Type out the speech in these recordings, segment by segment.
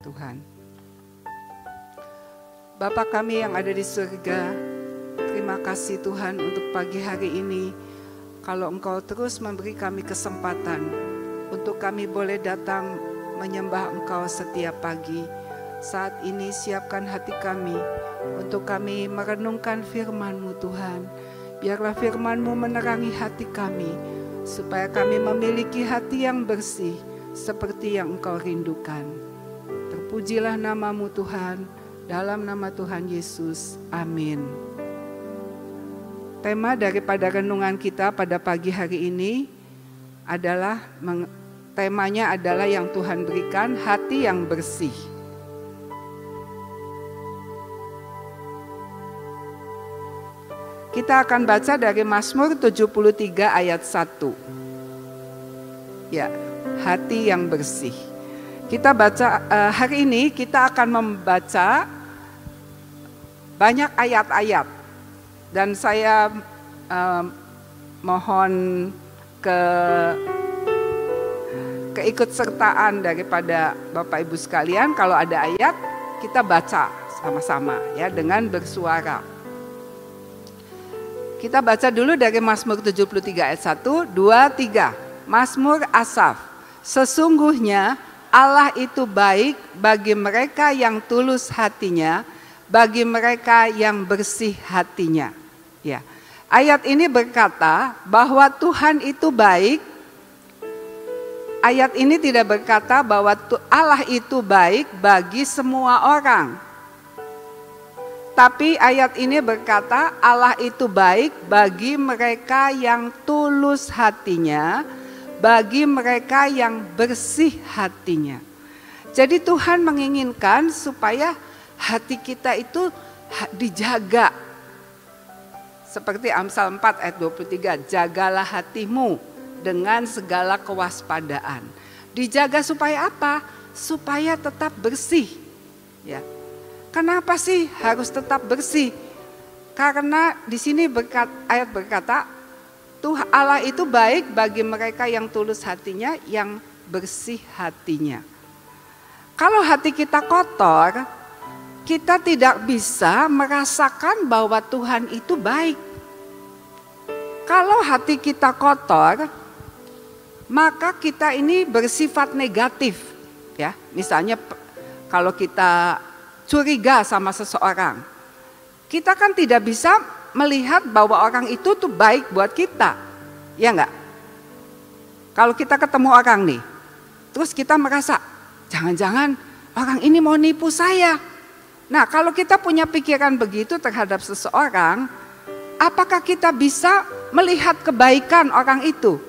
Tuhan. Bapa kami yang ada di surga, terima kasih Tuhan untuk pagi hari ini. Kalau Engkau terus memberi kami kesempatan untuk kami boleh datang menyembah Engkau setiap pagi. Saat ini siapkan hati kami untuk kami merenungkan firman-Mu Tuhan. Biarlah firman-Mu menerangi hati kami, supaya kami memiliki hati yang bersih seperti yang Engkau rindukan. Terpujilah nama-Mu Tuhan, dalam nama Tuhan Yesus, amin. Tema daripada renungan kita pada pagi hari ini adalah, temanya adalah yang Tuhan berikan, hati yang bersih. Kita akan baca dari Mazmur 73 ayat 1. Ya, hati yang bersih. Kita baca hari ini kita akan membaca banyak ayat-ayat. Dan saya mohon keikutsertaan daripada Bapak Ibu sekalian. Kalau ada ayat kita baca sama-sama ya dengan bersuara. Kita baca dulu dari Mazmur 73 ayat 1, 2, 3. Mazmur Asaf. Sesungguhnya Allah itu baik bagi mereka yang tulus hatinya, bagi mereka yang bersih hatinya. Ya. Ayat ini berkata bahwa Tuhan itu baik. Ayat ini tidak berkata bahwa Allah itu baik bagi semua orang. Tapi ayat ini berkata Allah itu baik bagi mereka yang tulus hatinya, bagi mereka yang bersih hatinya. Jadi Tuhan menginginkan supaya hati kita itu dijaga. Seperti Amsal 4 ayat 23, jagalah hatimu dengan segala kewaspadaan. Dijaga supaya apa? Supaya tetap bersih. Ya. Kenapa sih harus tetap bersih? Karena di sini ayat berkata, Tuhan Allah itu baik bagi mereka yang tulus hatinya, yang bersih hatinya. Kalau hati kita kotor, kita tidak bisa merasakan bahwa Tuhan itu baik. Kalau hati kita kotor, maka kita ini bersifat negatif. Ya, misalnya kalau kita curiga sama seseorang, kita kan tidak bisa melihat bahwa orang itu tuh baik buat kita, ya enggak? Kalau kita ketemu orang nih, terus kita merasa, jangan-jangan orang ini mau nipu saya. Nah, kalau kita punya pikiran begitu terhadap seseorang, apakah kita bisa melihat kebaikan orang itu?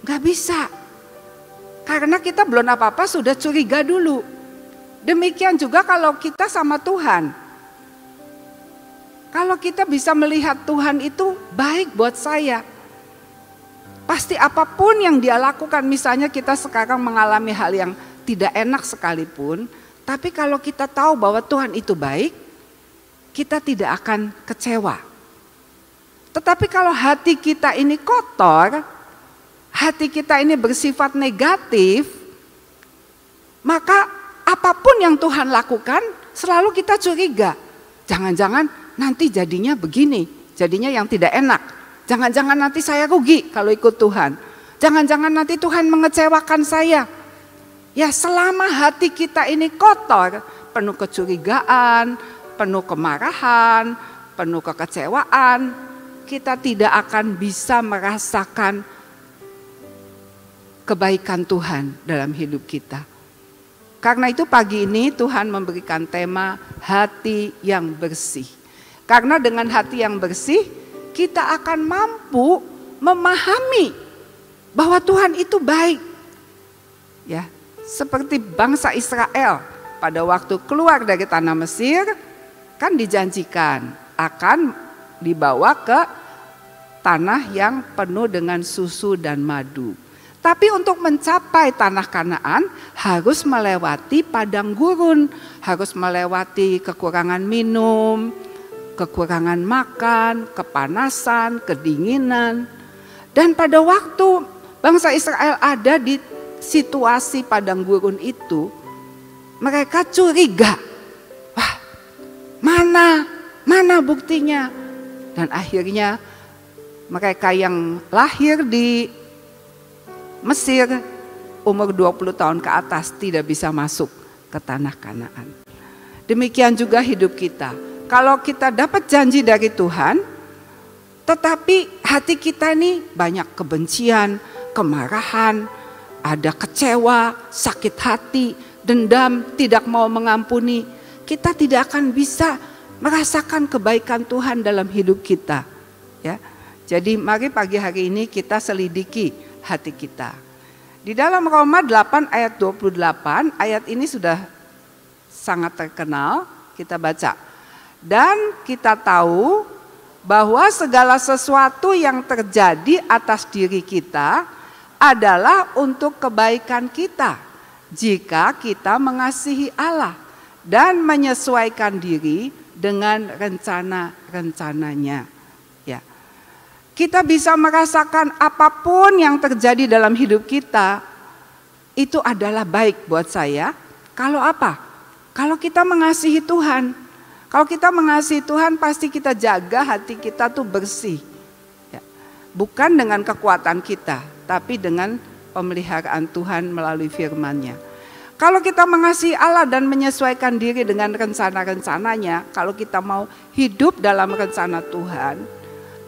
Enggak bisa, karena kita belum apa-apa sudah curiga dulu. Demikian juga kalau kita sama Tuhan. Kalau kita bisa melihat Tuhan itu baik buat saya, pasti apapun yang Dia lakukan, misalnya kita sekarang mengalami hal yang tidak enak sekalipun, tapi kalau kita tahu bahwa Tuhan itu baik, kita tidak akan kecewa. Tetapi kalau hati kita ini kotor, hati kita ini bersifat negatif, maka apapun yang Tuhan lakukan selalu kita curiga. Jangan-jangan nanti jadinya begini, jadinya yang tidak enak. Jangan-jangan nanti saya rugi kalau ikut Tuhan. Jangan-jangan nanti Tuhan mengecewakan saya. Ya, selama hati kita ini kotor, penuh kecurigaan, penuh kemarahan, penuh kekecewaan, kita tidak akan bisa merasakan kebaikan Tuhan dalam hidup kita. Karena itu pagi ini Tuhan memberikan tema hati yang bersih. Karena dengan hati yang bersih kita akan mampu memahami bahwa Tuhan itu baik. Ya, seperti bangsa Israel pada waktu keluar dari tanah Mesir kan dijanjikan akan dibawa ke tanah yang penuh dengan susu dan madu. Tapi untuk mencapai tanah Kanaan harus melewati padang gurun, harus melewati kekurangan minum, kekurangan makan, kepanasan, kedinginan. Dan pada waktu bangsa Israel ada di situasi padang gurun itu, mereka curiga. Wah, mana buktinya? Dan akhirnya mereka yang lahir di Mesir umur 20 tahun ke atas tidak bisa masuk ke tanah Kanaan. Demikian juga hidup kita. Kalau kita dapat janji dari Tuhan, tetapi hati kita ini banyak kebencian, kemarahan, ada kecewa, sakit hati, dendam, tidak mau mengampuni, kita tidak akan bisa merasakan kebaikan Tuhan dalam hidup kita. Ya. Jadi mari pagi hari ini kita selidiki hati kita. Di dalam Roma 8 ayat 28, ayat ini sudah sangat terkenal, kita baca. Dan kita tahu bahwa segala sesuatu yang terjadi atas diri kita adalah untuk kebaikan kita jika kita mengasihi Allah dan menyesuaikan diri dengan rencana-rencananya. Ya. Kita bisa merasakan apapun yang terjadi dalam hidup kita itu adalah baik buat saya. Kalau apa? Kalau kita mengasihi Tuhan. Kalau kita mengasihi Tuhan pasti kita jaga hati kita tuh bersih. Ya. Bukan dengan kekuatan kita, tapi dengan pemeliharaan Tuhan melalui firman-Nya. Kalau kita mengasihi Allah dan menyesuaikan diri dengan rencana-rencananya, kalau kita mau hidup dalam rencana Tuhan,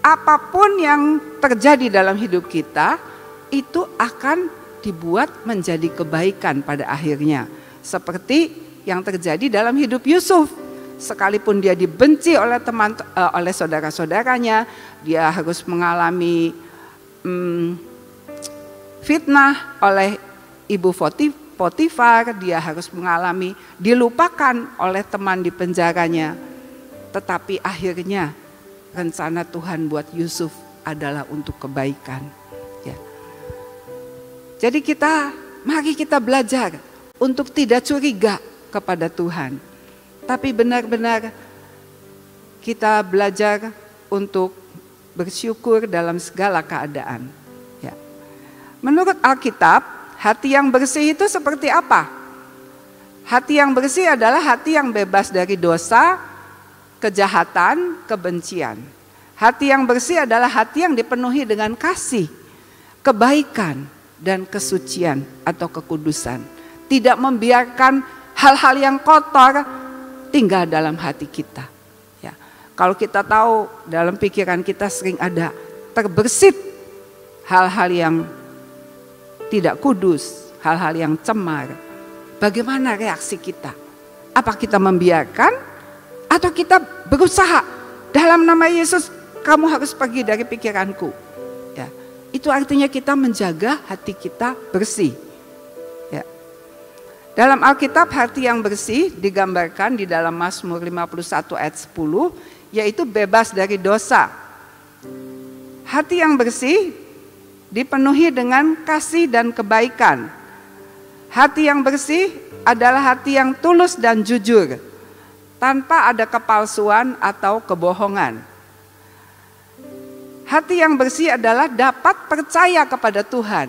apapun yang terjadi dalam hidup kita, itu akan dibuat menjadi kebaikan pada akhirnya. Seperti yang terjadi dalam hidup Yusuf. Sekalipun dia dibenci oleh oleh saudara-saudaranya, dia harus mengalami fitnah oleh ibu Potifar, dia harus mengalami dilupakan oleh teman di penjaranya. Tetapi akhirnya rencana Tuhan buat Yusuf adalah untuk kebaikan. Ya. Jadi mari kita belajar untuk tidak curiga kepada Tuhan. Tapi benar-benar kita belajar untuk bersyukur dalam segala keadaan. Ya. Menurut Alkitab, hati yang bersih itu seperti apa? Hati yang bersih adalah hati yang bebas dari dosa, kejahatan, kebencian. Hati yang bersih adalah hati yang dipenuhi dengan kasih, kebaikan, dan kesucian atau kekudusan. Tidak membiarkan hal-hal yang kotor tinggal dalam hati kita. Ya. Kalau kita tahu dalam pikiran kita sering ada terbersit hal-hal yang tidak kudus, hal-hal yang cemar. Bagaimana reaksi kita? Apa kita membiarkan atau kita berusaha dalam nama Yesus kamu harus pergi dari pikiranku. Ya. Itu artinya kita menjaga hati kita bersih. Ya. Dalam Alkitab hati yang bersih digambarkan di dalam Mazmur 51 ayat 10, yaitu bebas dari dosa. Hati yang bersih dipenuhi dengan kasih dan kebaikan. Hati yang bersih adalah hati yang tulus dan jujur, tanpa ada kepalsuan atau kebohongan. Hati yang bersih adalah dapat percaya kepada Tuhan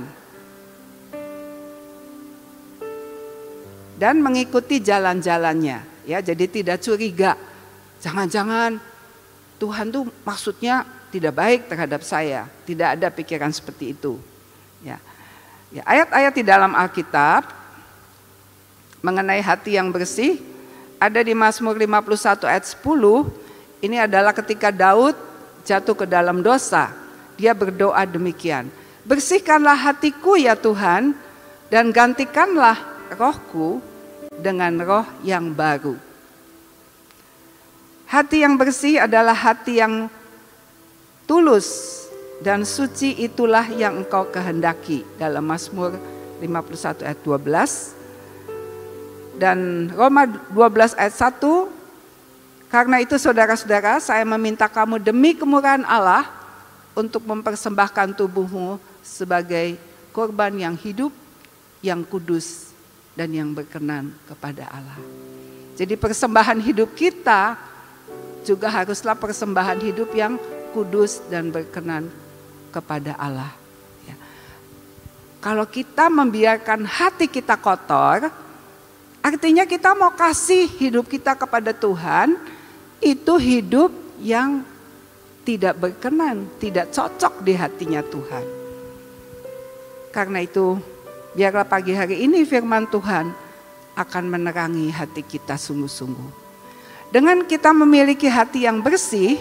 dan mengikuti jalan-jalannya. Ya, jadi tidak curiga. Jangan-jangan Tuhan tuh maksudnya tidak baik terhadap saya. Tidak ada pikiran seperti itu. Ya. Ya, ayat-ayat di dalam Alkitab mengenai hati yang bersih ada di Mazmur 51 ayat 10. Ini adalah ketika Daud jatuh ke dalam dosa. Dia berdoa demikian. Bersihkanlah hatiku ya Tuhan, dan gantikanlah rohku dengan roh yang baru. Hati yang bersih adalah hati yang tulus dan suci, itulah yang engkau kehendaki. Dalam Mazmur 51 ayat 12. Dan Roma 12 ayat 1. Karena itu saudara-saudara, saya meminta kamu demi kemurahan Allah untuk mempersembahkan tubuhmu sebagai korban yang hidup, yang kudus, dan yang berkenan kepada Allah. Jadi persembahan hidup kita juga haruslah persembahan hidup yang kudus dan berkenan kepada Allah. Ya. Kalau kita membiarkan hati kita kotor, Artinya kita mau kasih hidup kita kepada Tuhan, itu hidup yang tidak berkenan, tidak cocok di hatinya Tuhan. Karena itu, biarlah pagi hari ini firman Tuhan akan menerangi hati kita sungguh-sungguh. Dengan kita memiliki hati yang bersih,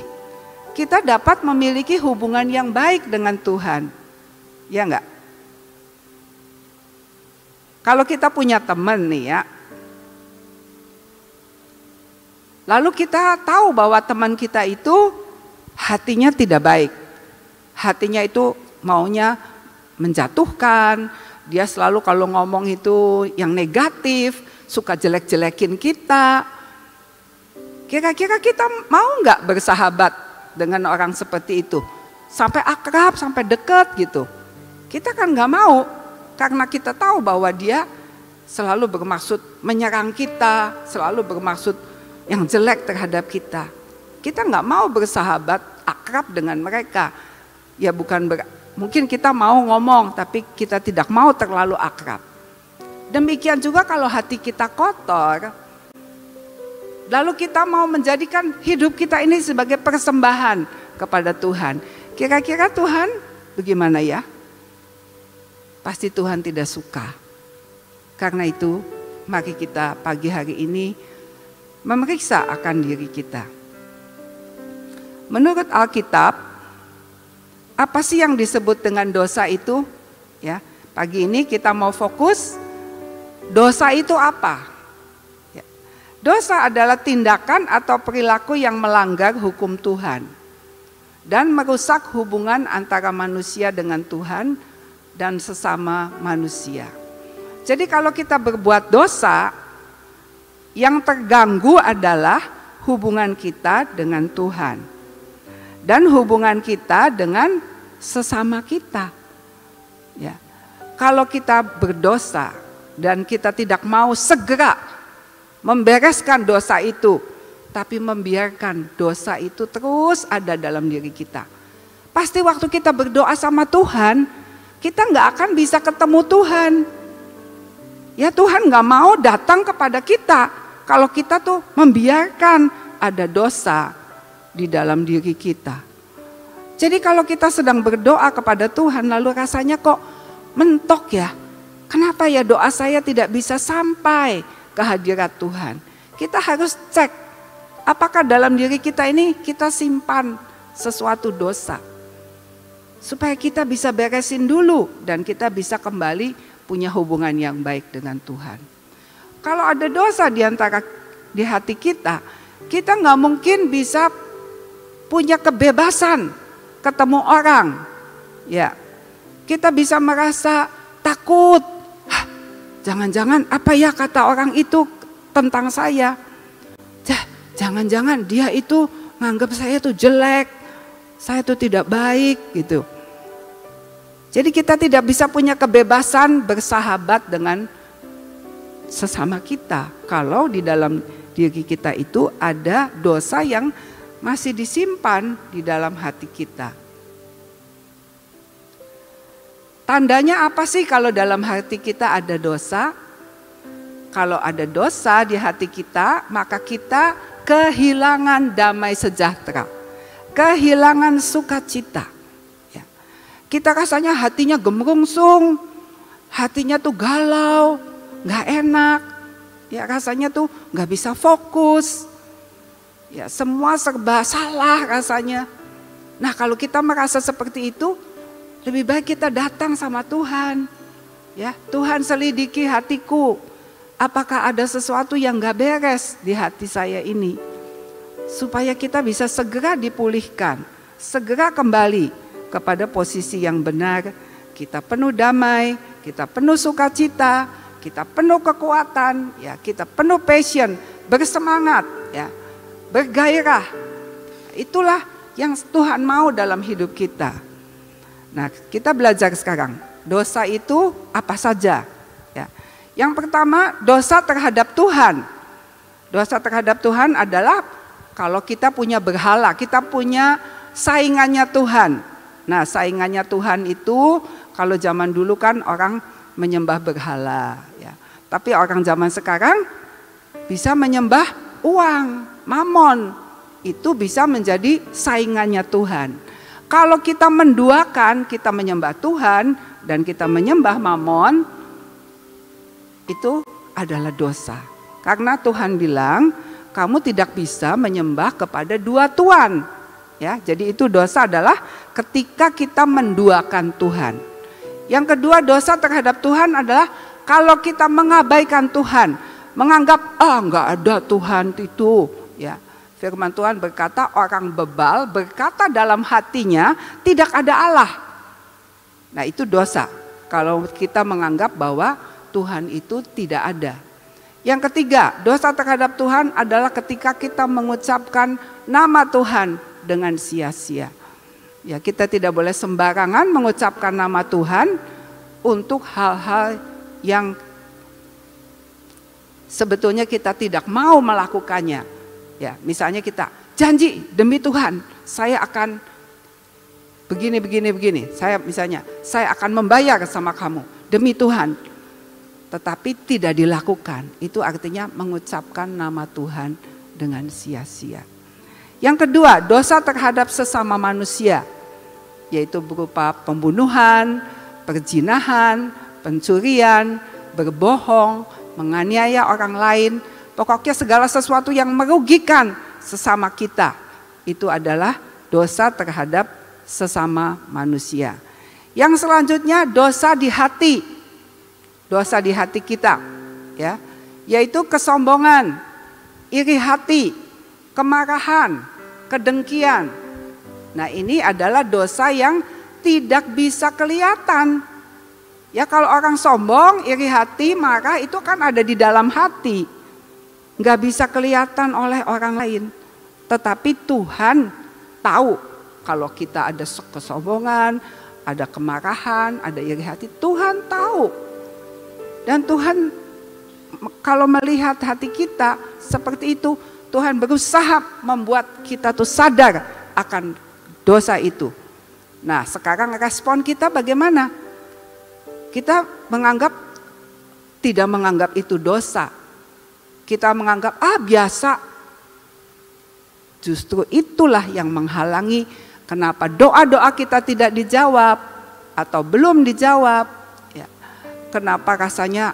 kita dapat memiliki hubungan yang baik dengan Tuhan. Ya enggak? Kalau kita punya teman nih ya, lalu kita tahu bahwa teman kita itu hatinya tidak baik. Hatinya itu maunya menjatuhkan, dia selalu kalau ngomong itu yang negatif, suka jelek-jelekin kita. Kira-kira kita mau nggak bersahabat dengan orang seperti itu? Sampai akrab, sampai dekat gitu. Kita kan nggak mau, karena kita tahu bahwa dia selalu bermaksud menyerang kita, selalu bermaksud yang jelek terhadap kita. Kita nggak mau bersahabat, akrab dengan mereka. Ya mungkin kita mau ngomong, tapi kita tidak mau terlalu akrab. Demikian juga kalau hati kita kotor, lalu kita mau menjadikan hidup kita ini sebagai persembahan kepada Tuhan. Kira-kira Tuhan bagaimana ya? Pasti Tuhan tidak suka. Karena itu, mari kita pagi hari ini memeriksa akan diri kita. Menurut Alkitab, apa sih yang disebut dengan dosa itu? Ya, pagi ini kita mau fokus, dosa itu apa? Ya. Dosa adalah tindakan atau perilaku yang melanggar hukum Tuhan dan merusak hubungan antara manusia dengan Tuhan dan sesama manusia. Jadi kalau kita berbuat dosa, yang terganggu adalah hubungan kita dengan Tuhan dan hubungan kita dengan sesama kita. Ya. Kalau kita berdosa dan kita tidak mau segera membereskan dosa itu, tapi membiarkan dosa itu terus ada dalam diri kita, pasti waktu kita berdoa sama Tuhan, kita nggak akan bisa ketemu Tuhan. Ya, Tuhan nggak mau datang kepada kita kalau kita tuh membiarkan ada dosa di dalam diri kita. Jadi kalau kita sedang berdoa kepada Tuhan lalu rasanya kok mentok ya, kenapa ya doa saya tidak bisa sampai ke hadirat Tuhan? Kita harus cek apakah dalam diri kita ini kita simpan sesuatu dosa, supaya kita bisa beresin dulu dan kita bisa kembali punya hubungan yang baik dengan Tuhan. Kalau ada dosa di hati kita, kita nggak mungkin bisa punya kebebasan ketemu orang. Ya, kita bisa merasa takut. Jangan-jangan apa ya kata orang itu tentang saya? Jangan-jangan dia itu nganggap saya itu jelek, saya itu tidak baik gitu. Jadi kita tidak bisa punya kebebasan bersahabat dengan sesama kita kalau di dalam diri kita itu ada dosa yang masih disimpan di dalam hati kita. Tandanya apa sih kalau dalam hati kita ada dosa? Kalau ada dosa di hati kita, maka kita kehilangan damai sejahtera, kehilangan sukacita. Kita rasanya hatinya gemerungsung, hatinya tuh galau, gak enak, ya rasanya tuh gak bisa fokus, ya semua serba salah rasanya. Nah kalau kita merasa seperti itu, lebih baik kita datang sama Tuhan. Ya, Tuhan selidiki hatiku, apakah ada sesuatu yang gak beres di hati saya ini, supaya kita bisa segera dipulihkan, segera kembali kepada posisi yang benar. Kita penuh damai, kita penuh sukacita, kita penuh kekuatan, ya kita penuh passion, bersemangat, ya bergairah. Itulah yang Tuhan mau dalam hidup kita. Nah, kita belajar sekarang. Dosa itu apa saja? Ya. Yang pertama, dosa terhadap Tuhan. Dosa terhadap Tuhan adalah kalau kita punya berhala, kita punya saingannya Tuhan. Nah, saingannya Tuhan itu kalau zaman dulu kan orang menyembah berhala, ya. Tapi orang zaman sekarang bisa menyembah uang, mamon. Itu bisa menjadi saingannya Tuhan. Kalau kita menduakan, kita menyembah Tuhan dan kita menyembah mamon, itu adalah dosa. Karena Tuhan bilang, kamu tidak bisa menyembah kepada dua tuan. Ya, jadi itu dosa adalah ketika kita menduakan Tuhan. Yang kedua, dosa terhadap Tuhan adalah kalau kita mengabaikan Tuhan, menganggap enggak ada Tuhan itu. Ya, firman Tuhan berkata orang bebal berkata dalam hatinya tidak ada Allah. Nah, itu dosa kalau kita menganggap bahwa Tuhan itu tidak ada. Yang ketiga, dosa terhadap Tuhan adalah ketika kita mengucapkan nama Tuhan dengan sia-sia. Ya, kita tidak boleh sembarangan mengucapkan nama Tuhan untuk hal-hal yang sebetulnya kita tidak mau melakukannya. Ya, misalnya kita janji demi Tuhan, saya akan begini. Saya akan membayar sama kamu demi Tuhan. Tetapi tidak dilakukan, itu artinya mengucapkan nama Tuhan dengan sia-sia. Yang kedua, dosa terhadap sesama manusia, yaitu berupa pembunuhan, perzinahan, pencurian, berbohong, menganiaya orang lain, pokoknya segala sesuatu yang merugikan sesama kita, itu adalah dosa terhadap sesama manusia. Yang selanjutnya, dosa di hati. Dosa di hati kita, ya, yaitu kesombongan, iri hati, kemarahan, kedengkian. Nah, ini adalah dosa yang tidak bisa kelihatan. Ya, kalau orang sombong, iri hati, marah itu kan ada di dalam hati. Nggak bisa kelihatan oleh orang lain. Tetapi Tuhan tahu kalau kita ada kesombongan, ada kemarahan, ada iri hati, Tuhan tahu. Dan Tuhan kalau melihat hati kita seperti itu, Tuhan berusaha membuat kita tuh sadar akan dosa itu. Nah, sekarang respon kita bagaimana? Kita tidak menganggap itu dosa. Kita menganggap biasa. Justru itulah yang menghalangi kenapa doa-doa kita tidak dijawab atau belum dijawab. Kenapa rasanya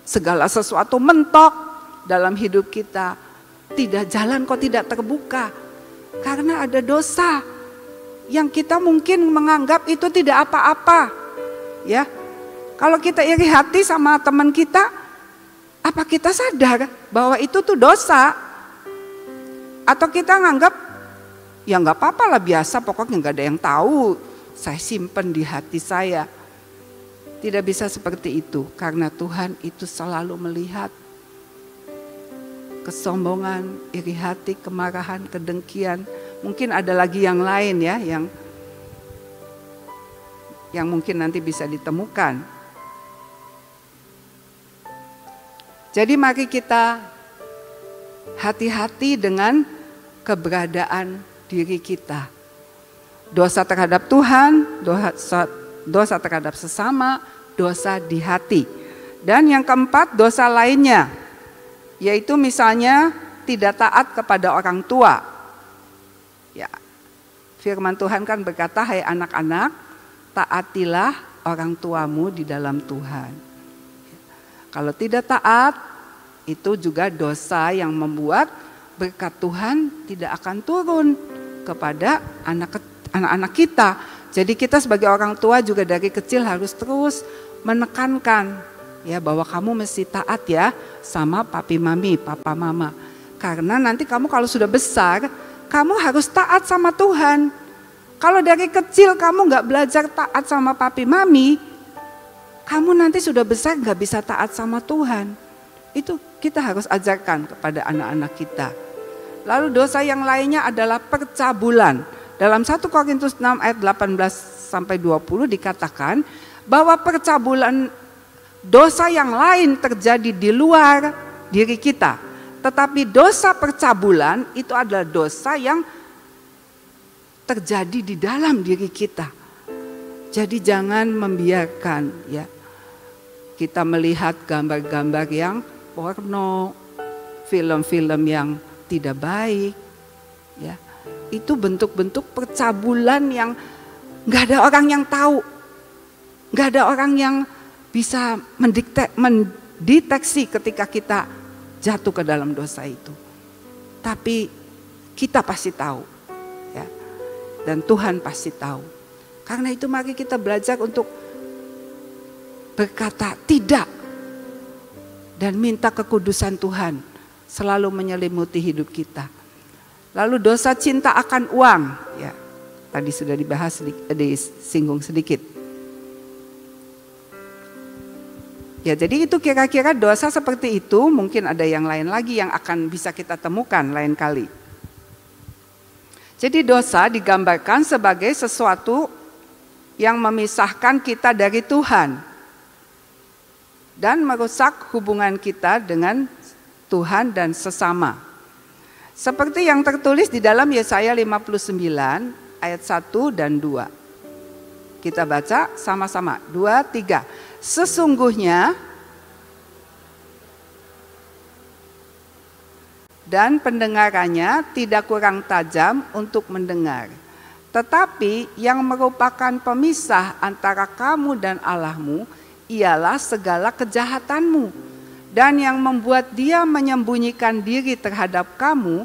segala sesuatu mentok dalam hidup kita, tidak jalan kok tidak terbuka? Karena ada dosa yang kita mungkin menganggap itu tidak apa-apa. Ya, kalau kita iri hati sama teman kita, apa kita sadar bahwa itu tuh dosa? Atau kita nganggap ya nggak apa-apa lah, biasa, pokoknya nggak ada yang tahu, saya simpen di hati saya. Tidak bisa seperti itu, karena Tuhan itu selalu melihat kesombongan, iri hati, kemarahan, kedengkian. Mungkin ada lagi yang lain ya, yang mungkin nanti bisa ditemukan. Jadi mari kita hati-hati dengan keberadaan diri kita. Dosa terhadap Tuhan, dosa terhadap sesama, dosa di hati. Dan yang keempat, dosa lainnya, yaitu misalnya tidak taat kepada orang tua. Ya, firman Tuhan kan berkata, hai anak-anak, taatilah orang tuamu di dalam Tuhan. Kalau tidak taat, itu juga dosa yang membuat berkat Tuhan tidak akan turun kepada anak-anak kita. Jadi kita sebagai orang tua juga dari kecil harus terus menekankan ya bahwa kamu mesti taat ya sama papi mami, papa mama. Karena nanti kamu kalau sudah besar, kamu harus taat sama Tuhan. Kalau dari kecil kamu gak belajar taat sama papi mami, kamu nanti sudah besar gak bisa taat sama Tuhan. Itu kita harus ajarkan kepada anak-anak kita. Lalu dosa yang lainnya adalah percabulan. Dalam 1 Korintus 6 ayat 18-20 dikatakan bahwa percabulan, dosa yang lain terjadi di luar diri kita. Tetapi dosa percabulan itu adalah dosa yang terjadi di dalam diri kita. Jadi jangan membiarkan ya kita melihat gambar-gambar yang porno, film-film yang tidak baik, ya, itu bentuk-bentuk percabulan yang nggak ada orang yang tahu, nggak ada orang yang bisa mendeteksi ketika kita jatuh ke dalam dosa itu. Tapi kita pasti tahu, ya, dan Tuhan pasti tahu. Karena itu mari kita belajar untuk berkata tidak dan minta kekudusan Tuhan selalu menyelimuti hidup kita. Lalu dosa cinta akan uang, ya, tadi sudah dibahas, disinggung sedikit. Ya, jadi itu kira-kira dosa seperti itu. Mungkin ada yang lain lagi yang akan bisa kita temukan lain kali. Jadi dosa digambarkan sebagai sesuatu yang memisahkan kita dari Tuhan dan merusak hubungan kita dengan Tuhan dan sesama. Seperti yang tertulis di dalam Yesaya 59 ayat 1 dan 2. Kita baca sama-sama, 2, 3. Sesungguhnya dan pendengarannya tidak kurang tajam untuk mendengar, tetapi yang merupakan pemisah antara kamu dan Allahmu ialah segala kejahatanmu, dan yang membuat dia menyembunyikan diri terhadap kamu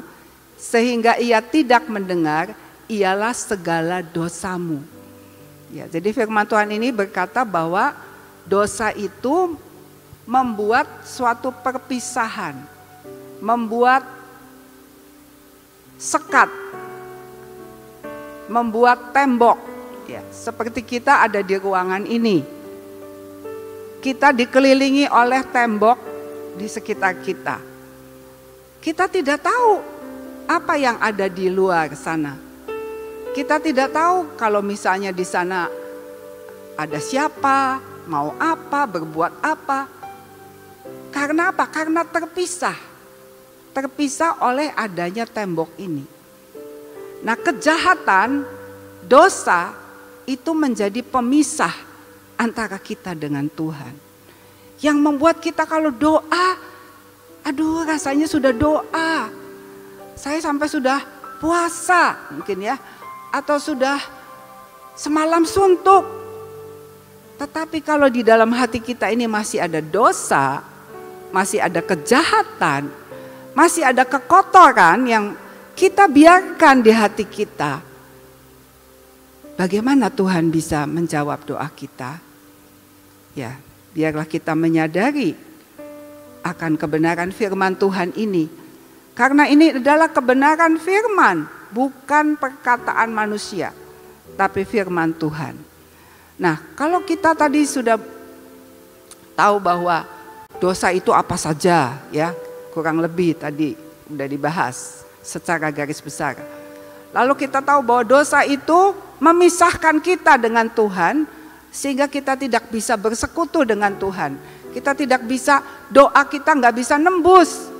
sehingga ia tidak mendengar ialah segala dosamu. Ya, jadi firman Tuhan ini berkata bahwa dosa itu membuat suatu perpisahan, membuat sekat, membuat tembok. Ya, seperti kita ada di ruangan ini, kita dikelilingi oleh tembok di sekitar kita. Kita tidak tahu apa yang ada di luar sana. Kita tidak tahu kalau misalnya di sana ada siapa, mau apa, berbuat apa. Karena apa? Karena terpisah. Terpisah oleh adanya tembok ini. Nah, kejahatan, dosa itu menjadi pemisah antara kita dengan Tuhan. Yang membuat kita kalau doa, aduh rasanya sudah doa. Saya sampai sudah puasa mungkin ya. Atau sudah semalam suntuk. Tetapi kalau di dalam hati kita ini masih ada dosa, masih ada kejahatan, masih ada kekotoran yang kita biarkan di hati kita, bagaimana Tuhan bisa menjawab doa kita? Ya, biarlah kita menyadari akan kebenaran firman Tuhan ini. Karena ini adalah kebenaran firman, bukan perkataan manusia, tapi firman Tuhan. Nah, kalau kita tadi sudah tahu bahwa dosa itu apa saja, ya, kurang lebih tadi udah dibahas secara garis besar. Lalu kita tahu bahwa dosa itu memisahkan kita dengan Tuhan, sehingga kita tidak bisa bersekutu dengan Tuhan. Kita tidak bisa, doa kita nggak bisa nembus.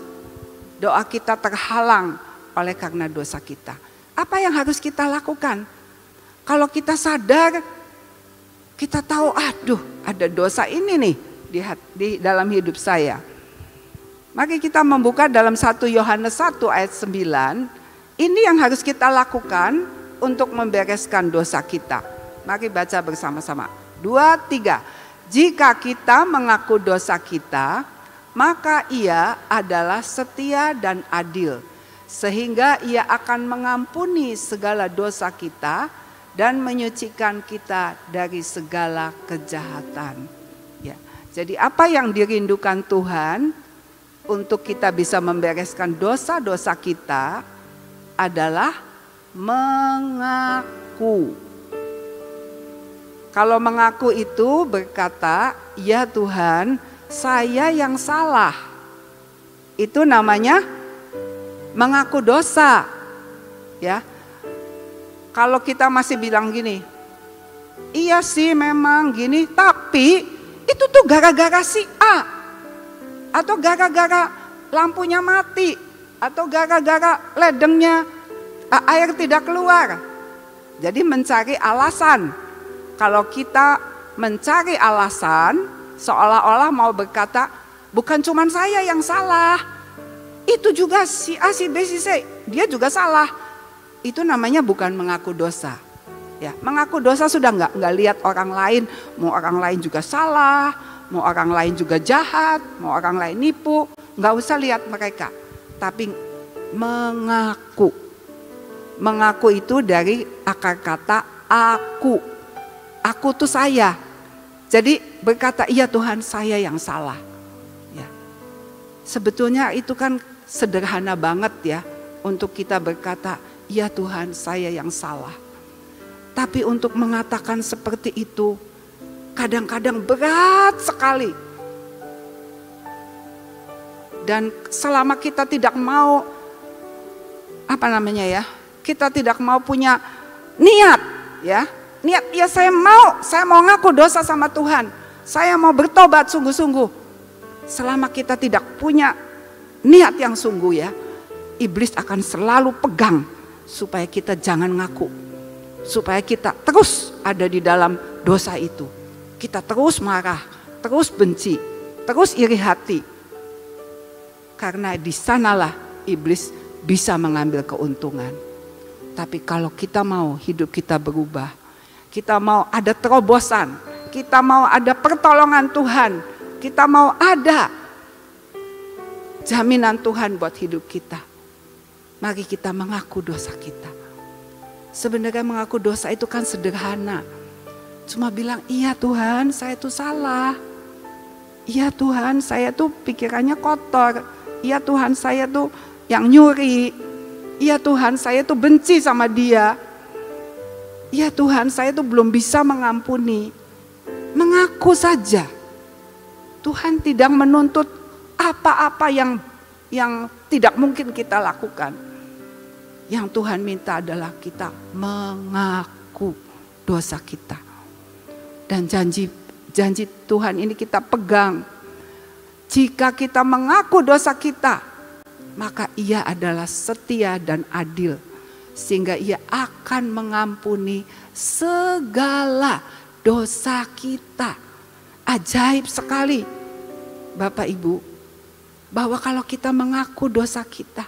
Doa kita terhalang oleh karena dosa kita. Apa yang harus kita lakukan? Kalau kita sadar, kita tahu, aduh ada dosa ini nih di dalam hidup saya. Mari kita membuka dalam 1 Yohanes 1 ayat 9. Ini yang harus kita lakukan untuk membereskan dosa kita. Mari baca bersama-sama. 2, 3. Jika kita mengaku dosa kita, maka ia adalah setia dan adil, sehingga ia akan mengampuni segala dosa kita dan menyucikan kita dari segala kejahatan. Ya, jadi apa yang dirindukan Tuhan untuk kita bisa membereskan dosa-dosa kita adalah mengaku. Kalau mengaku itu berkata, ya Tuhan, saya yang salah. Itu namanya mengaku dosa. Ya. Kalau kita masih bilang gini, iya sih memang gini, tapi itu tuh gara-gara si A, atau gara-gara lampunya mati, atau gara-gara ledengnya air tidak keluar. Jadi mencari alasan. Kalau kita mencari alasan, seolah-olah mau berkata, bukan cuma saya yang salah, itu juga si A, si B, si C, dia juga salah. Itu namanya bukan mengaku dosa. Ya, mengaku dosa sudah nggak lihat orang lain, mau orang lain juga salah, mau orang lain juga jahat, mau orang lain nipu, nggak usah lihat mereka. Tapi mengaku. Mengaku itu dari akar kata aku. Aku tuh saya. Jadi berkata, iya Tuhan, saya yang salah. Ya. Sebetulnya itu kan sederhana banget ya untuk kita berkata, iya Tuhan, saya yang salah. Tapi untuk mengatakan seperti itu kadang-kadang berat sekali. Dan selama kita tidak mau kita tidak mau punya niat ya. Niat ya saya mau ngaku dosa sama Tuhan. Saya mau bertobat sungguh-sungguh. Selama kita tidak punya niat yang sungguh ya, iblis akan selalu pegang supaya kita jangan ngaku. Supaya kita terus ada di dalam dosa itu. Kita terus marah, terus benci, terus iri hati. Karena di sanalah iblis bisa mengambil keuntungan. Tapi kalau kita mau hidup kita berubah, kita mau ada terobosan, kita mau ada pertolongan Tuhan, kita mau ada jaminan Tuhan buat hidup kita. Mari kita mengaku dosa kita. Sebenarnya mengaku dosa itu kan sederhana. Cuma bilang, iya Tuhan saya itu salah. Iya Tuhan saya tuh pikirannya kotor. Iya Tuhan saya tuh yang nyuri. Iya Tuhan saya tuh benci sama dia. Iya Tuhan saya tuh belum bisa mengampuni. Mengaku saja. Tuhan tidak menuntut apa-apa yang tidak mungkin kita lakukan. Yang Tuhan minta adalah kita mengaku dosa kita. Dan janji Tuhan ini kita pegang. Jika kita mengaku dosa kita, maka Ia adalah setia dan adil. Sehingga Ia akan mengampuni segala dosa kita. Ajaib sekali Bapak Ibu, bahwa kalau kita mengaku dosa kita,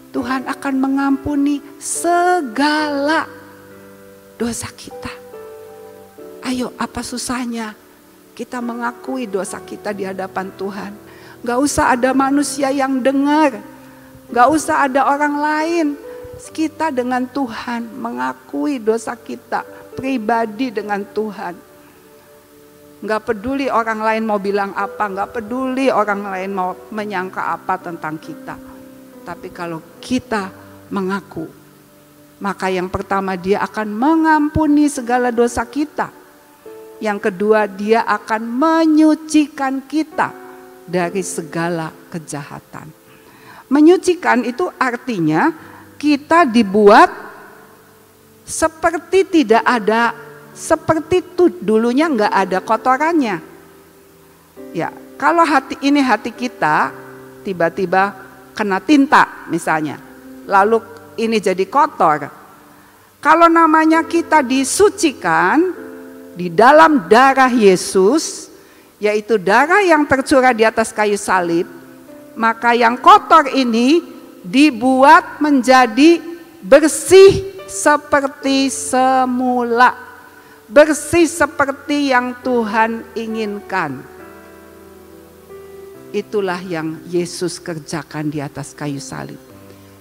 Tuhan akan mengampuni segala dosa kita. Ayo, apa susahnya kita mengakui dosa kita di hadapan Tuhan? Gak usah ada manusia yang dengar, gak usah ada orang lain. Kita dengan Tuhan mengakui dosa kita pribadi dengan Tuhan. Gak peduli orang lain mau bilang apa, gak peduli orang lain mau menyangka apa tentang kita. Tapi kalau kita mengaku, maka yang pertama Dia akan mengampuni segala dosa kita. Yang kedua, Dia akan menyucikan kita dari segala kejahatan. Menyucikan itu artinya kita dibuat seperti tidak ada, seperti itu dulunya nggak ada kotorannya. Ya, kalau hati kita tiba-tiba kena tinta misalnya, lalu ini jadi kotor. Kalau namanya kita disucikan di dalam darah Yesus, yaitu darah yang tercurah di atas kayu salib, maka yang kotor ini dibuat menjadi bersih seperti semula, bersih seperti yang Tuhan inginkan. Itulah yang Yesus kerjakan di atas kayu salib.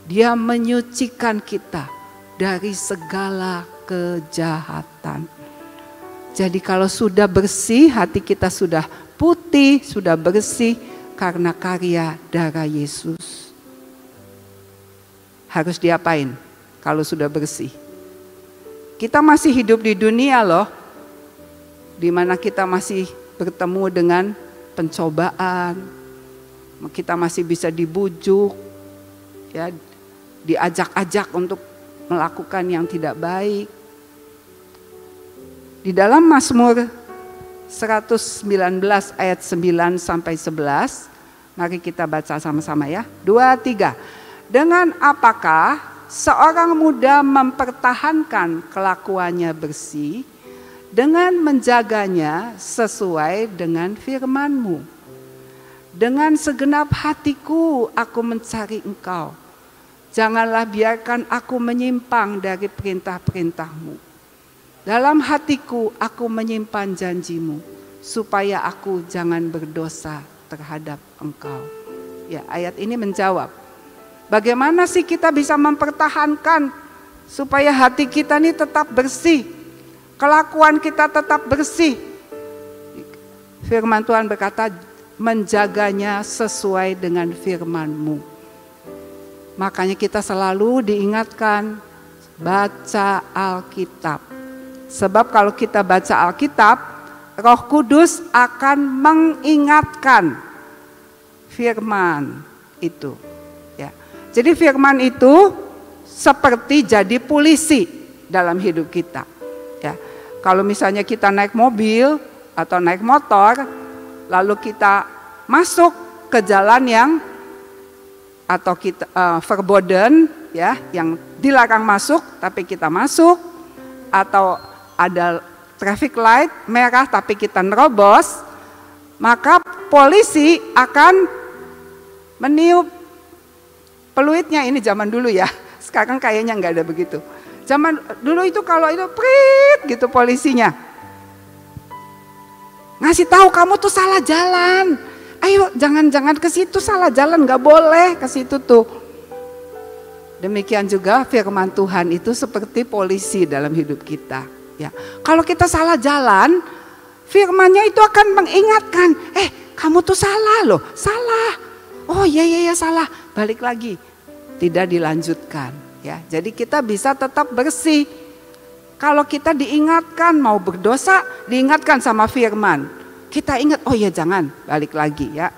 Dia menyucikan kita dari segala kejahatan. Jadi kalau sudah bersih, hati kita sudah putih, sudah bersih karena karya darah Yesus. Harus diapain kalau sudah bersih? Kita masih hidup di dunia loh, di mana kita masih bertemu dengan pencobaan. Kita masih bisa dibujuk, ya, diajak-ajak untuk melakukan yang tidak baik. Di dalam Mazmur 119 ayat 9 sampai 11, mari kita baca sama-sama ya. 2, 3. Dengan apakah seorang muda mempertahankan kelakuannya bersih, dengan menjaganya sesuai dengan firman-Mu. Dengan segenap hatiku aku mencari Engkau. Janganlah biarkan aku menyimpang dari perintah-perintah-Mu. Dalam hatiku aku menyimpan janji-Mu, supaya aku jangan berdosa terhadap Engkau. Ya, ayat ini menjawab, bagaimana sih kita bisa mempertahankan supaya hati kita ini tetap bersih, kelakuan kita tetap bersih. Firman Tuhan berkata, menjaganya sesuai dengan firman-Mu. Makanya kita selalu diingatkan, baca Alkitab. Sebab kalau kita baca Alkitab, Roh Kudus akan mengingatkan firman itu. Ya. Jadi firman itu seperti jadi polisi dalam hidup kita. Ya. Kalau misalnya kita naik mobil atau naik motor, lalu kita masuk ke jalan yang atau kita verboden, ya, yang dilarang masuk tapi kita masuk, atau ada traffic light merah tapi kita nerobos, maka polisi akan meniup peluitnya. Ini zaman dulu ya, sekarang kayaknya nggak ada begitu. Zaman dulu itu kalau itu prit gitu polisinya ngasih tahu kamu tuh salah jalan. Ayo jangan ke situ, salah jalan, nggak boleh ke situ tuh. Demikian juga firman Tuhan itu seperti polisi dalam hidup kita. Ya, kalau kita salah jalan, firman-Nya itu akan mengingatkan, kamu tuh salah loh, salah. Oh iya salah, balik lagi, tidak dilanjutkan. Ya, jadi kita bisa tetap bersih. Kalau kita diingatkan mau berdosa, diingatkan sama firman. Kita ingat, oh ya jangan, balik lagi ya.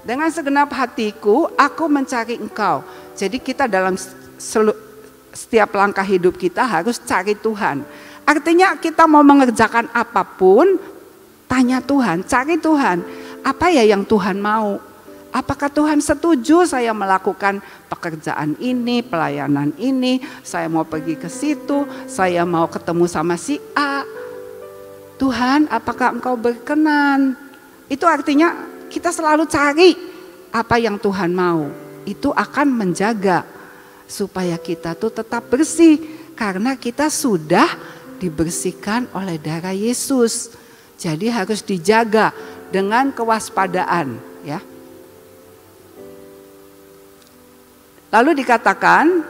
Dengan segenap hatiku, aku mencari Engkau. Jadi kita dalam setiap langkah hidup kita harus cari Tuhan. Artinya kita mau mengerjakan apapun, tanya Tuhan, cari Tuhan. Apa ya yang Tuhan mau? Apakah Tuhan setuju saya melakukan pekerjaan ini, pelayanan ini, saya mau pergi ke situ, saya mau ketemu sama si A. Tuhan, apakah Engkau berkenan? Itu artinya kita selalu cari apa yang Tuhan mau. Itu akan menjaga supaya kita tuh tetap bersih, karena kita sudah dibersihkan oleh darah Yesus. Jadi harus dijaga dengan kewaspadaan, ya. Lalu dikatakan,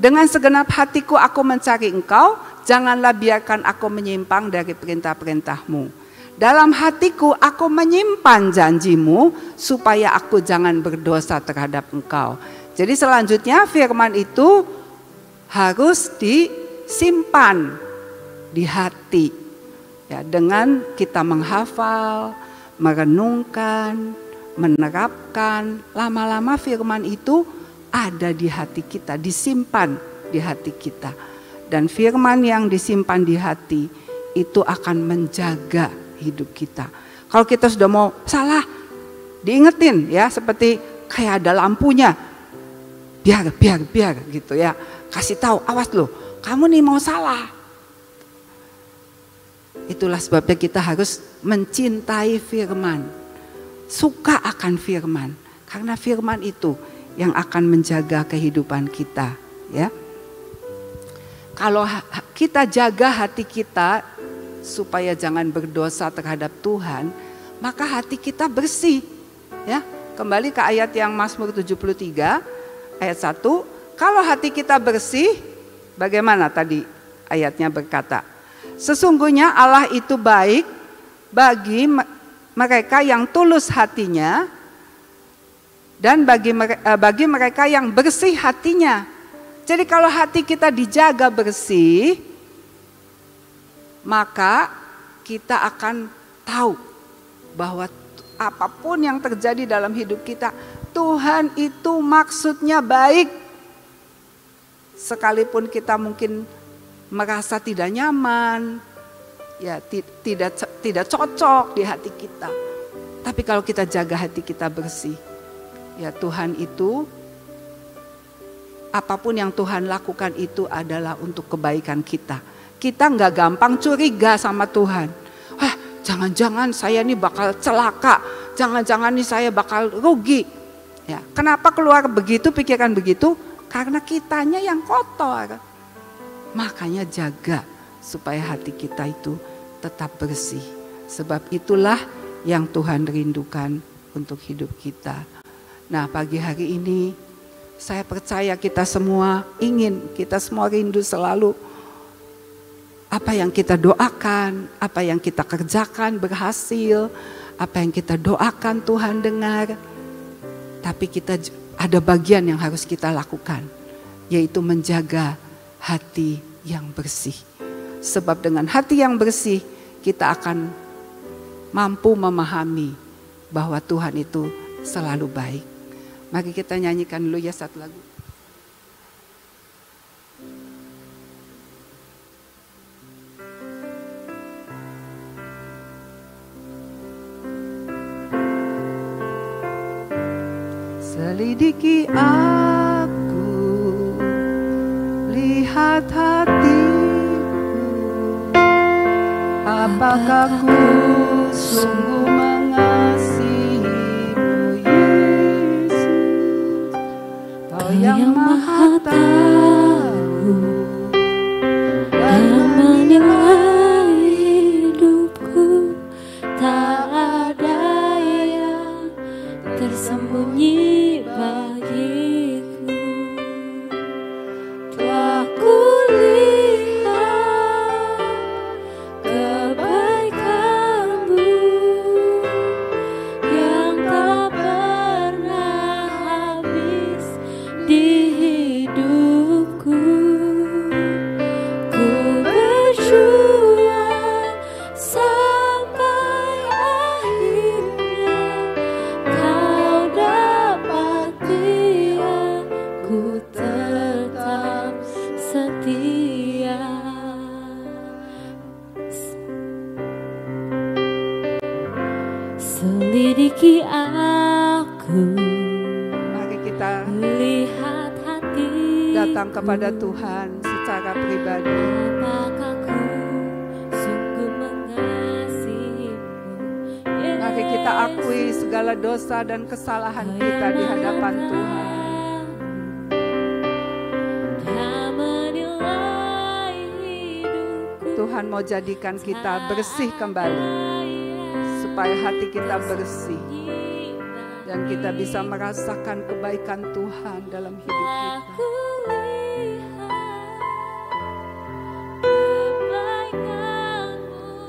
dengan segenap hatiku aku mencari Engkau, janganlah biarkan aku menyimpang dari perintah-perintah-Mu. Dalam hatiku aku menyimpan janji-Mu, supaya aku jangan berdosa terhadap Engkau. Jadi selanjutnya firman itu harus disimpan di hati. Ya, dengan kita menghafal, merenungkan, menerapkan, lama-lama firman itu ada di hati kita, disimpan di hati kita. Dan firman yang disimpan di hati itu akan menjaga hidup kita. Kalau kita sudah mau salah, diingetin ya, seperti kayak ada lampunya. Biar gitu ya. Kasih tahu, awas loh, kamu nih mau salah. Itulah sebabnya kita harus mencintai firman. Suka akan firman. Karena firman itu yang akan menjaga kehidupan kita, ya. Kalau kita jaga hati kita supaya jangan berdosa terhadap Tuhan, maka hati kita bersih, ya. Kembali ke ayat yang Mazmur 73 ayat 1, kalau hati kita bersih, bagaimana tadi ayatnya berkata? Sesungguhnya Allah itu baik bagi mereka yang tulus hatinya, dan bagi mereka yang bersih hatinya. Jadi kalau hati kita dijaga bersih, maka kita akan tahu bahwa apapun yang terjadi dalam hidup kita, Tuhan itu maksudnya baik. Sekalipun kita mungkin merasa tidak nyaman, ya tidak cocok di hati kita. Tapi kalau kita jaga hati kita bersih, ya Tuhan itu, apapun yang Tuhan lakukan itu adalah untuk kebaikan kita. kita nggak gampang curiga sama Tuhan. Wah, jangan-jangan saya ini bakal celaka, jangan-jangan nih saya bakal rugi. Ya, kenapa keluar begitu, pikiran begitu? Karena kitanya yang kotor. Makanya jaga supaya hati kita itu tetap bersih. Sebab itulah yang Tuhan rindukan untuk hidup kita. Nah, pagi hari ini saya percaya kita semua rindu selalu apa yang kita doakan, apa yang kita kerjakan berhasil, apa yang kita doakan Tuhan dengar. Tapi kita ada bagian yang harus kita lakukan, yaitu menjaga hati yang bersih. Sebab dengan hati yang bersih kita akan mampu memahami bahwa Tuhan itu selalu baik. Mari kita nyanyikan dulu ya satu lagu. Selidiki aku, lihat hatiku, apakah ku sungguh mengasihimu Yesus, Kau yang maha tahu dan menilai hidupku, tak ada yang tersembunyi bagiku. Telah kulihat kebaikan-Mu yang tak pernah habis di hidupku. Ku berjuang sampai akhirnya Kau dapati aku tetap setia. Selidiki aku, mari kita lihat hati, datang kepada Tuhan secara pribadi. Apakah ku sungguh mengasihimu? Mari kita akui segala dosa dan kesalahan kita di hadapan Tuhan. Tuhan mau jadikan kita bersih kembali, supaya hati kita bersih dan kita bisa merasakan kebaikan Tuhan dalam hidup kita.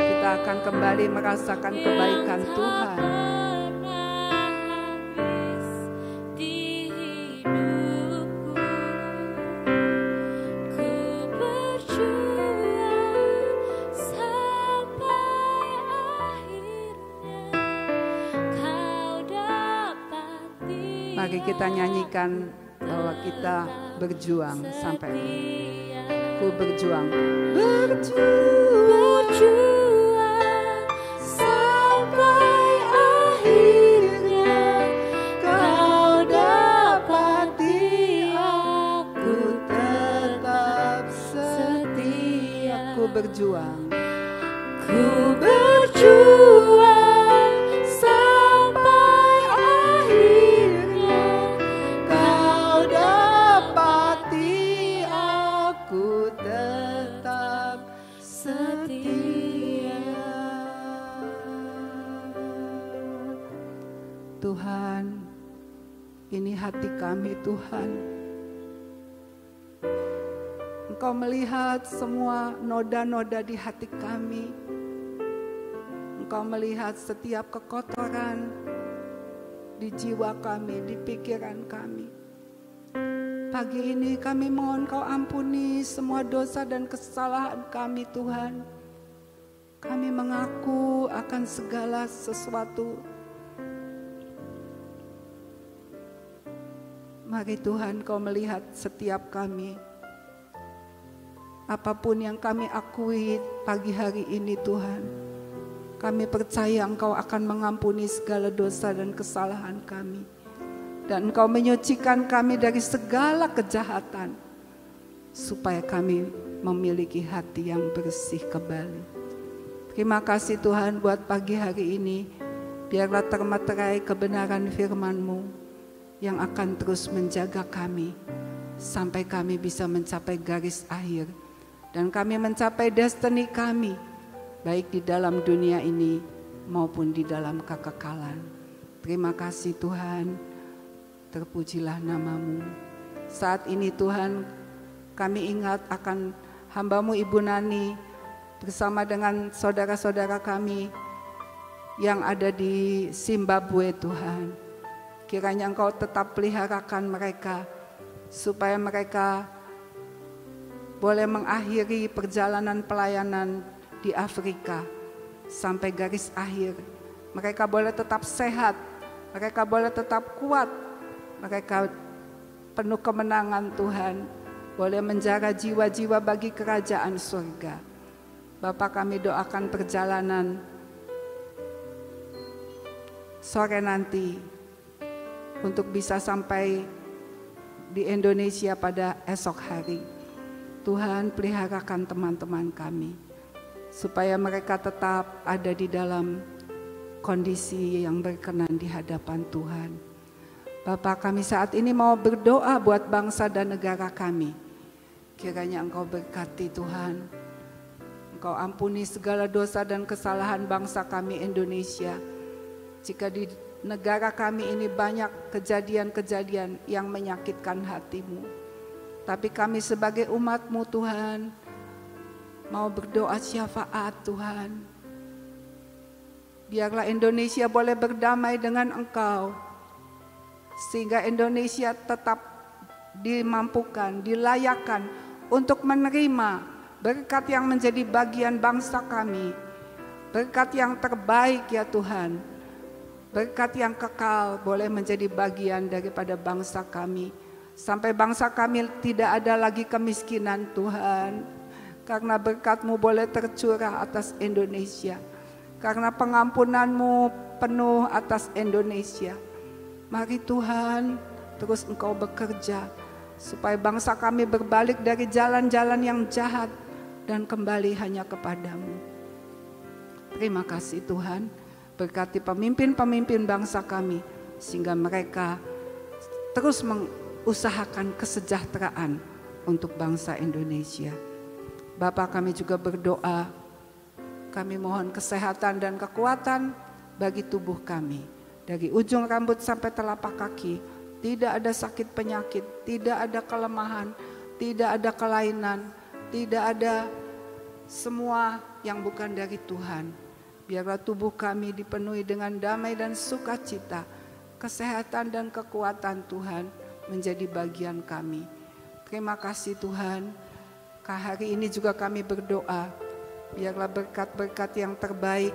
Kita akan kembali merasakan kebaikan Tuhan. Mari kita nyanyikan bahwa kita berjuang sampai ku berjuang sampai akhirnya Kau dapati aku tetap setia. Ku berjuang sampai akhirnya Kau dapati aku tetap setia. Tuhan, ini hati kami Tuhan. Engkau melihat semua noda-noda di hati kami. Engkau melihat setiap kekotoran di jiwa kami, di pikiran kami. Pagi ini kami mohon Kau ampuni semua dosa dan kesalahan kami Tuhan. Kami mengaku akan segala sesuatu. Mari Tuhan Kau melihat setiap kami. Apapun yang kami akui pagi hari ini Tuhan, kami percaya Engkau akan mengampuni segala dosa dan kesalahan kami. Dan Engkau menyucikan kami dari segala kejahatan, supaya kami memiliki hati yang bersih kembali. Terima kasih Tuhan buat pagi hari ini. Biarlah termaterai kebenaran firman-Mu yang akan terus menjaga kami sampai kami bisa mencapai garis akhir dan kami mencapai destiny kami, baik di dalam dunia ini maupun di dalam kekekalan. Terima kasih Tuhan, terpujilah nama-Mu. Saat ini Tuhan, kami ingat akan hamba-Mu Ibu Nani bersama dengan saudara-saudara kami yang ada di Zimbabwe Tuhan. Kiranya Engkau tetap peliharakan mereka supaya mereka boleh mengakhiri perjalanan pelayanan di Afrika sampai garis akhir. Mereka boleh tetap sehat, mereka boleh tetap kuat, mereka penuh kemenangan Tuhan, boleh menjaga jiwa-jiwa bagi kerajaan surga. Bapa, kami doakan perjalanan sore nanti untuk bisa sampai di Indonesia pada esok hari. Tuhan, peliharakan teman-teman kami supaya mereka tetap ada di dalam kondisi yang berkenan di hadapan Tuhan. Bapa, kami saat ini mau berdoa buat bangsa dan negara kami. Kiranya Engkau berkati Tuhan. Engkau ampuni segala dosa dan kesalahan bangsa kami Indonesia. Jika di negara kami ini banyak kejadian-kejadian yang menyakitkan hati-Mu. Tapi kami sebagai umat-Mu Tuhan, mau berdoa syafaat Tuhan. Biarlah Indonesia boleh berdamai dengan Engkau. Sehingga Indonesia tetap dimampukan, dilayakkan untuk menerima berkat yang menjadi bagian bangsa kami. Berkat yang terbaik ya Tuhan. Berkat yang kekal boleh menjadi bagian daripada bangsa kami. Sampai bangsa kami tidak ada lagi kemiskinan Tuhan. Karena berkat-Mu boleh tercurah atas Indonesia. Karena pengampunan-Mu penuh atas Indonesia. Mari Tuhan, terus Engkau bekerja. Supaya bangsa kami berbalik dari jalan-jalan yang jahat dan kembali hanya kepadamu. Terima kasih Tuhan. Berkati pemimpin-pemimpin bangsa kami sehingga mereka terus mengusahakan kesejahteraan untuk bangsa Indonesia. Bapa, kami juga berdoa, kami mohon kesehatan dan kekuatan bagi tubuh kami. Dari ujung rambut sampai telapak kaki, tidak ada sakit penyakit, tidak ada kelemahan, tidak ada kelainan, tidak ada semua yang bukan dari Tuhan. Biarlah tubuh kami dipenuhi dengan damai dan sukacita, kesehatan dan kekuatan Tuhan menjadi bagian kami. Terima kasih Tuhan. Hari ini juga kami berdoa, biarlah berkat-berkat yang terbaik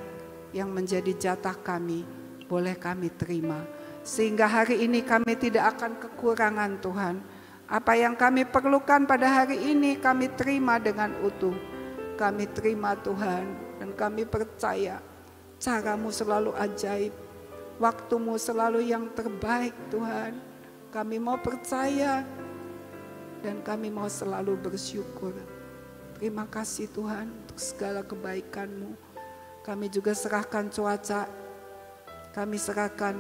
yang menjadi jatah kami, boleh kami terima. Sehingga hari ini kami tidak akan kekurangan Tuhan. Apa yang kami perlukan pada hari ini kami terima dengan utuh. Kami terima Tuhan. Dan kami percaya cara-Mu selalu ajaib, waktu-Mu selalu yang terbaik Tuhan. Kami mau percaya dan kami mau selalu bersyukur. Terima kasih Tuhan untuk segala kebaikan-Mu. Kami juga serahkan cuaca, kami serahkan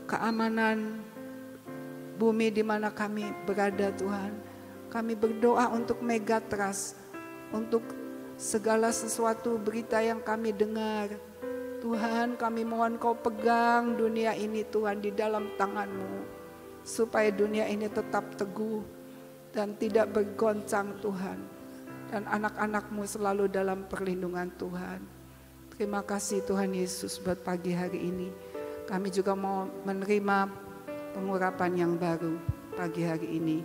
keamanan bumi di mana kami berada Tuhan. Kami berdoa untuk Megatrust, untuk segala sesuatu berita yang kami dengar. Tuhan, kami mohon Kau pegang dunia ini Tuhan di dalam tangan-Mu, supaya dunia ini tetap teguh dan tidak bergoncang Tuhan. Dan anak-anak-Mu selalu dalam perlindungan Tuhan. Terima kasih Tuhan Yesus buat pagi hari ini. Kami juga mau menerima pengurapan yang baru pagi hari ini.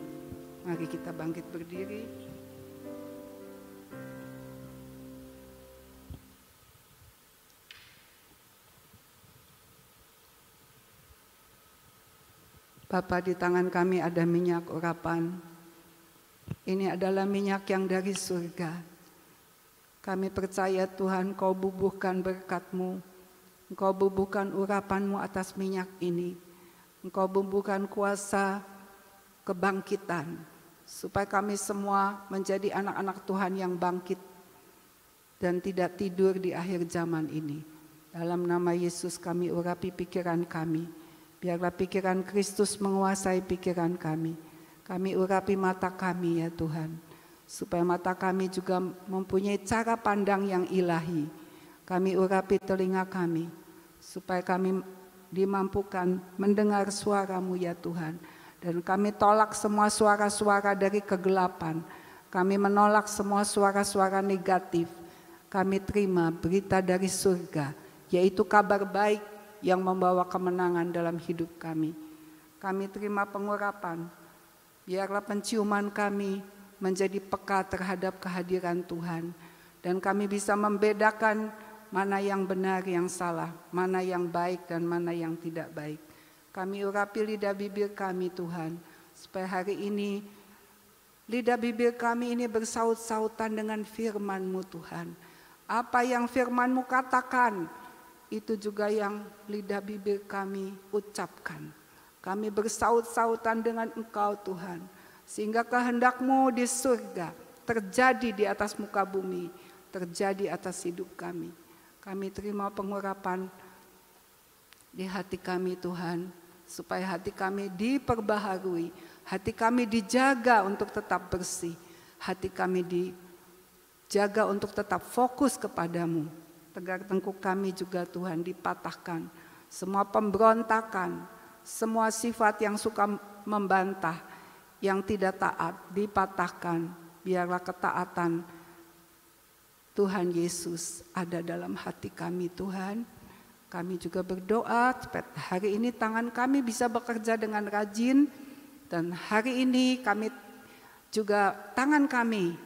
Mari kita bangkit berdiri. Bapa, di tangan kami ada minyak urapan. Ini adalah minyak yang dari surga. Kami percaya Tuhan, Kau bubuhkan berkat-Mu. Engkau bubuhkan urapan-Mu atas minyak ini. Engkau bubuhkan kuasa kebangkitan supaya kami semua menjadi anak-anak Tuhan yang bangkit dan tidak tidur di akhir zaman ini. Dalam nama Yesus kami urapi pikiran kami. Biarlah pikiran Kristus menguasai pikiran kami. Kami urapi mata kami ya Tuhan, supaya mata kami juga mempunyai cara pandang yang ilahi. Kami urapi telinga kami, supaya kami dimampukan mendengar suara-Mu ya Tuhan. Dan kami tolak semua suara-suara dari kegelapan. Kami menolak semua suara-suara negatif. Kami terima berita dari surga, yaitu kabar baik yang membawa kemenangan dalam hidup kami. Kami terima pengurapan. Biarlah penciuman kami menjadi peka terhadap kehadiran Tuhan. Dan kami bisa membedakan mana yang benar, yang salah, mana yang baik dan mana yang tidak baik. Kami urapi lidah bibir kami Tuhan, supaya hari ini lidah bibir kami ini bersaut-sautan dengan firman-Mu Tuhan. Apa yang firman-Mu katakan, itu juga yang lidah bibir kami ucapkan. Kami bersaut-sautan dengan Engkau Tuhan, sehingga kehendak-Mu di surga terjadi di atas muka bumi, terjadi atas hidup kami. Kami terima pengurapan di hati kami Tuhan, supaya hati kami diperbaharui, hati kami dijaga untuk tetap bersih, hati kami dijaga untuk tetap fokus kepadamu. Tegar tengkuk kami juga Tuhan dipatahkan, semua pemberontakan, semua sifat yang suka membantah, yang tidak taat dipatahkan. Biarlah ketaatan Tuhan Yesus ada dalam hati kami Tuhan. Kami juga berdoa supaya hari ini tangan kami bisa bekerja dengan rajin, dan hari ini kami juga tangan kami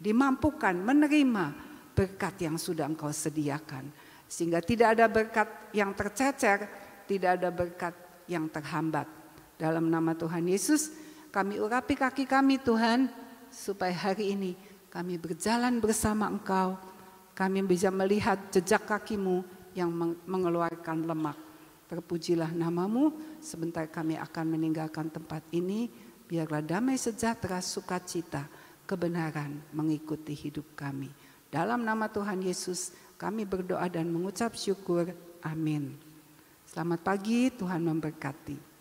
dimampukan menerima berkat yang sudah Engkau sediakan, sehingga tidak ada berkat yang tercecer, tidak ada berkat yang terhambat. Dalam nama Tuhan Yesus kami urapi kaki kami Tuhan, supaya hari ini kami berjalan bersama Engkau, kami bisa melihat jejak kaki-Mu yang mengeluarkan lemak. Terpujilah nama-Mu. Sebentar kami akan meninggalkan tempat ini. Biarlah damai sejahtera, sukacita, kebenaran mengikuti hidup kami. Dalam nama Tuhan Yesus kami berdoa dan mengucap syukur. Amin. Selamat pagi, Tuhan memberkati.